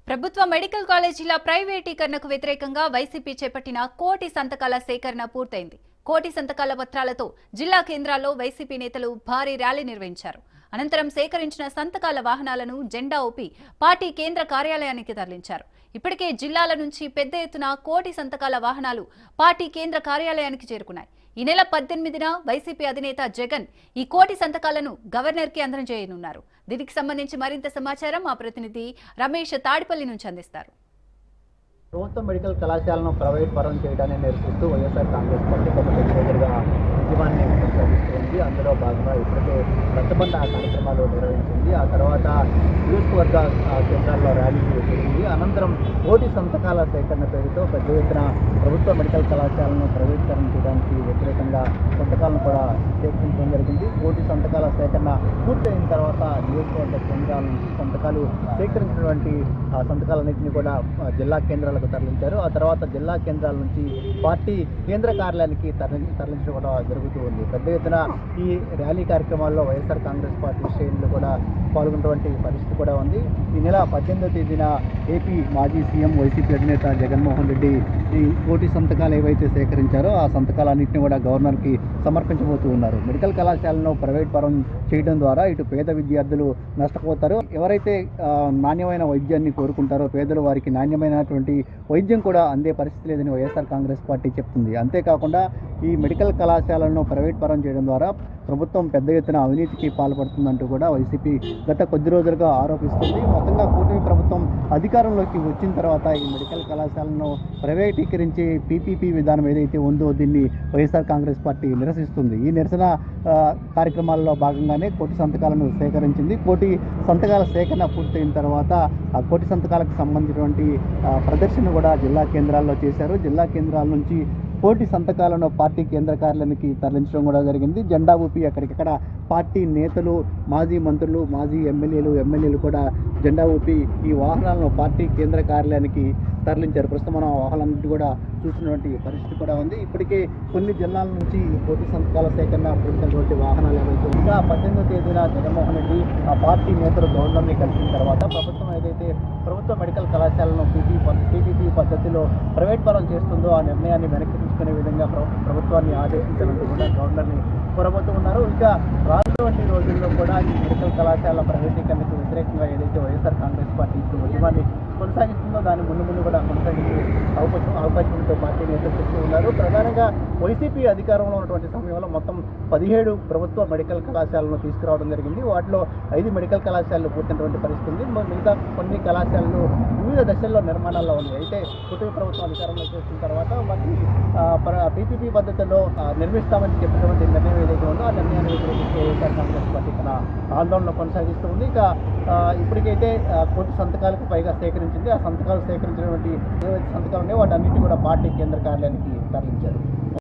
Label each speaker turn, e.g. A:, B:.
A: ప్రభుత్వ మెడికల్ కాలేజీల ప్రైవేటీకరణకు వ్యతిరేకంగా వైసీపీ చేపట్టిన కోటి సంతకాల సేకరణ పూర్తయింది. కోటి సంతకాల పత్రాలతో జిల్లా కేంద్రాల్లో వైసీపీ నేతలు భారీ ర్యాలీ నిర్వహించారు. అనంతరం సేకరించిన సంతకాల వాహనాలను జెండా ఊపి పార్టీ కేంద్ర కార్యాలయానికి తరలించారు. ఇప్పటికే జిల్లాల నుంచి పెద్ద ఎత్తున కోటి సంతకాల వాహనాలు పార్టీ కేంద్ర కార్యాలయానికి చేరుకున్నాయి. ఈ నెల 18న వైసీపీ అధినేత జగన్ ఈ కోటి సంతకాలను గవర్నర్కి అందజేయనున్నారు. దీనికి సంబంధించి మరింత సమాచారం మా ప్రతినిధి రమేష్ తాడిపల్లి నుంచి అందిస్తారు.
B: ప్రభుత్వ మెడికల్ కళాశాలను ప్రైవేట్ పరం చేయడాన్ని నిరసిస్తూ వైఎస్ఆర్ కాంగ్రెస్ పార్టీ ప్రభుత్వ ఉద్యమాన్ని కొనసాగిస్తుంది. అందులో భాగంగా ఇప్పటికే రచ్చబండ కార్యక్రమాలు నిర్వహించింది. ఆ తర్వాత నియోజకవర్గ కేంద్రాల్లో ర్యాలీలు జరిగింది. అనంతరం కోటి సంతకాల సేకరణ పేరుతో పెద్ద ఎత్తున ప్రభుత్వ మెడికల్ కళాశాలను ప్రైవేటీకరణ చేయడానికి వ్యతిరేకంగా సంతకాలను కూడా సేకరించడం జరిగింది. కోటి సంతకాల సేకరణ పూర్తయిన తర్వాత నియోజకవర్గ కేంద్రాల నుంచి సంతకాలు సేకరించినటువంటి సంతకాలన్నింటినీ కూడా జిల్లా కేంద్రాలకు తరలించారు. ఆ తర్వాత జిల్లా కేంద్రాల నుంచి పార్టీ కేంద్ర కార్యాలయానికి తరలించడం కూడా జరుగుతూ ఉంది. పెద్ద ఎత్తున ఈ ర్యాలీ కార్యక్రమాల్లో వైఎస్ఆర్ కాంగ్రెస్ పార్టీ శ్రేణులు కూడా పాల్గొన్నటువంటి పరిస్థితి కూడా ఉంది. ఈ నెల 18వ తేదీన ఏపీ మాజీ సీఎం వైసీపీ అధినేత జగన్మోహన్ రెడ్డి ఈ కోటి సంతకాలు ఏవైతే సేకరించారో ఆ సంతకాలన్నింటినీ కూడా గవర్నర్కి సమర్పించబోతూ ఉన్నారు. మెడికల్ కళాశాలను ప్రైవేట్ పరం చేయడం ద్వారా ఇటు పేద విద్యార్థులు నష్టపోతారు. ఎవరైతే నాణ్యమైన వైద్యాన్ని కోరుకుంటారో పేదలు వారికి నాణ్యమైనటువంటి వైద్యం కూడా అందే పరిస్థితి లేదని వైఎస్ఆర్ కాంగ్రెస్ పార్టీ చెప్తుంది. అంతేకాకుండా ఈ మెడికల్ కళాశాలను ప్రైవేట్ పరం చేయడం ద్వారా ప్రభుత్వం పెద్ద ఎత్తున అవినీతికి పాల్పడుతుందంటూ కూడా వైసీపీ గత కొద్ది రోజులుగా ఆరోపిస్తుంది. మొత్తంగా కూటమి ప్రభుత్వం అధికారంలోకి వచ్చిన తర్వాత ఈ మెడికల్ కళాశాలను ప్రైవేటీకరించి పీపీపీ విధానం ఏదైతే ఉందో దీన్ని వైఎస్ఆర్ కాంగ్రెస్ పార్టీ నిరసిస్తుంది. ఈ నిరసన కార్యక్రమాల్లో భాగంగానే కోటి సంతకాలను సేకరించింది. కోటి సంతకాల సేకరణ పూర్తయిన తర్వాత ఆ కోటి సంతకాలకు సంబంధించినటువంటి ప్రదర్శన కూడా జిల్లా కేంద్రాల్లో చేశారు. జిల్లా కేంద్రాల నుంచి కోటి సంతకాలను పార్టీ కేంద్ర కార్యాలయానికి తరలించడం కూడా జరిగింది. జెండా ఊపి అక్కడికక్కడ పార్టీ నేతలు, మాజీ మంత్రులు, మాజీ ఎమ్మెల్యేలు కూడా జెండా ఊపి ఈ వాహనాలను పార్టీ కేంద్ర కార్యాలయానికి తరలించారు. ప్రస్తుతం మనం వాహనాలన్నింటి కూడా చూసినటువంటి పరిస్థితి కూడా ఉంది. ఇప్పటికే కొన్ని జిల్లాల నుంచి కోటి సంతకాల సేకరణ పూర్తయినటువంటి వాహనాలు ఏవైతే ఇంకా 18వ తేదీన జగన్మోహన్ రెడ్డి ఆ పార్టీ నేతలు గవర్నర్ని కలిసిన తర్వాత ప్రభుత్వం ఏదైతే ప్రభుత్వ మెడికల్ కళాశాలను పీపీపీ పద్ధతిలో ప్రైవేట్ పరం చేస్తుందో ఆ నిర్ణయాన్ని వెనక్కి తీసుకునే విధంగా ప్రభుత్వాన్ని ఆదేశించాలంటూ కూడా గవర్నర్ని కోరబోతూ ఉన్నారు. ఇంకా రానున్నటువంటి రోజుల్లో కూడా ఈ మెడికల్ కళాశాల ప్రైవేటీకరణకు వ్యతిరేకంగా ఏదైతే వైఎస్ఆర్ కాంగ్రెస్ పార్టీ ఇప్పుడు ఉద్యమాన్ని కొనసాగిస్తుందో దాని ముందు కూడా కొనసాగించే అవకాశం ఉంటూ పార్టీ నేతలు చెప్తూ ఉన్నారు. ప్రధానంగా వైసీపీ అధికారంలో ఉన్నటువంటి సమయంలో మొత్తం 17 ప్రభుత్వ మెడికల్ కళాశాలను తీసుకురావడం జరిగింది. వాటిలో 5 మెడికల్ కళాశాలలు పూర్తయినటువంటి పరిస్థితి ఉంది. మిగతా కొన్ని కళాశాలలు వివిధ దశల్లో నిర్మాణాల్లో ఉన్నాయి. అయితే కుటుంబ ప్రభుత్వం అధికారంలో చేసిన తర్వాత వాటిని పీపీపీ పద్ధతిలో నిర్మిస్తామని చెప్పినటువంటి నిర్ణయం ఏదైతే ఉందో ఆ నిర్ణయాన్ని వ్యతిరేకిస్తూ వైఎస్ఆర్ కాంగ్రెస్ పార్టీ తన ఆందోళన కొనసాగిస్తూ ఉంది. ఇక ఇప్పటికైతే కోటి సంతకాలకు పైగా సేకరించింది. ఆ సంతకాలు సేకరించినటువంటి ఏవైతే సంతకాలు ఉన్నాయో వాటన్నిటి కూడా పార్టీ కేంద్ర కార్యాలయానికి తరలించారు.